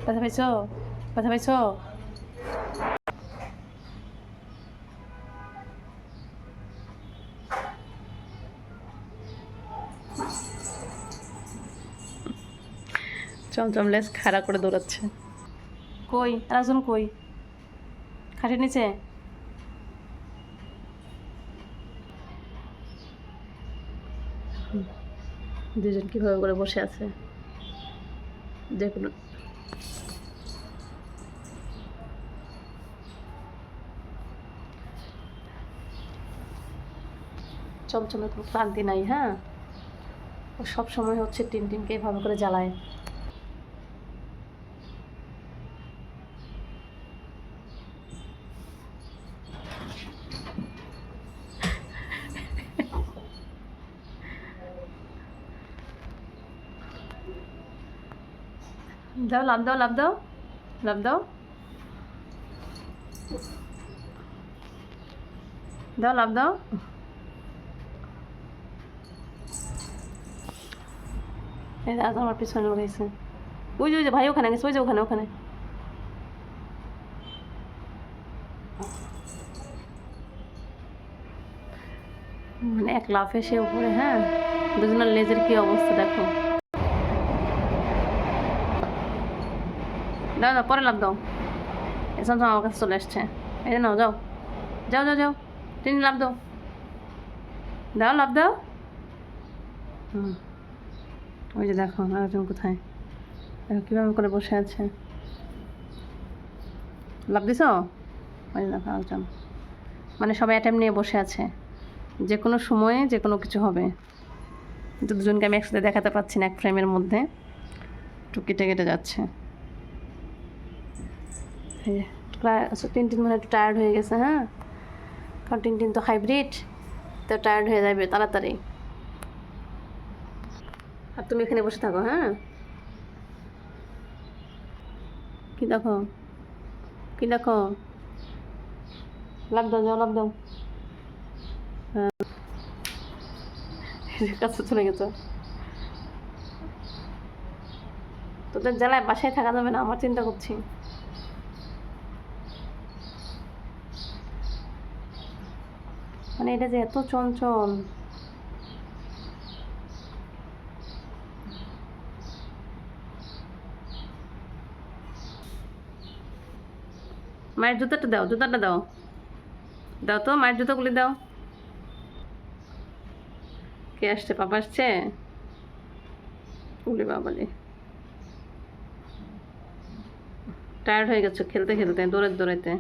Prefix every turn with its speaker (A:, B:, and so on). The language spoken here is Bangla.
A: ব্যথা পাইছো? ব্যথা পাইছো? চমচম লেজ খাড়া করে দৌড়াচ্ছে। কই আর একজন কই? খাটের নিচে? দুজন কিভাবে করে বসে আছে যে কোনো চমচমে কোনো ক্লান্তি নাই। হ্যাঁ, ও সব সময় হচ্ছে টিনটিনকে এভাবে করে জ্বালায়। দাও, লাভ দাও, লাভ দাও, লাভ দাও, দাও, লাভ দাও। এই আজ আমার পিছনে রয়েছে। ওই যে ভাই ওখানে গেছে, ওই যে ওখানে ওখানে। মানে এক লাফে সে উপরে। হ্যাঁ, দুজনের লেজের কি অবস্থা দেখো। দাও দাও, পরে লাভ দাও। এসব আমার কাছে চলে আসছে। এই যে নাও, যাও যাও যাও যাও, তিনি লাভ দাও, দাও লাভ দাও। হুম, ওই যে দেখো আরেকজন কোথায়, দেখো কীভাবে করে বসে আছে। লাভ দিছ? ওই যে দেখো আরেকজন। মানে সবাই অ্যাটেম্প নিয়ে বসে আছে, যে কোনো সময়ে যে কোনো কিছু হবে। কিন্তু দুজনকে আমি একসাথে দেখাতে পাচ্ছি না এক ফ্রেমের মধ্যে, একটু কেটে কেটে যাচ্ছে। প্রায় টিনটিন মানে একটু টায়ার্ড হয়ে গেছে। হ্যাঁ, কারণ টিনটিন তো হাইব্রিড, তো টায়ার্ড হয়ে যাবে তাড়াতাড়ি। আর তুমি এখানে বসে থাকো। হ্যাঁ, কি দেখো, কি দেখো, লাভ দাও, যাও লাভ দাও। হ্যাঁ, কাছে চলে গেছে। তোদের জেলায় বাসায় থাকা যাবে না, আমার চিন্তা করছি। মানে এটা যে এত চঞ্চল। মায়ের জুতাটা দাও, জুতাটা দাও, দাও তো মায়ের জুতোগুলি দাও। কে আসছে? পাপা আসছে? উলি বাবালি, টায়ার্ড হয়ে গেছো খেলতে খেলতে, দৌড়াতে দৌড়াতে।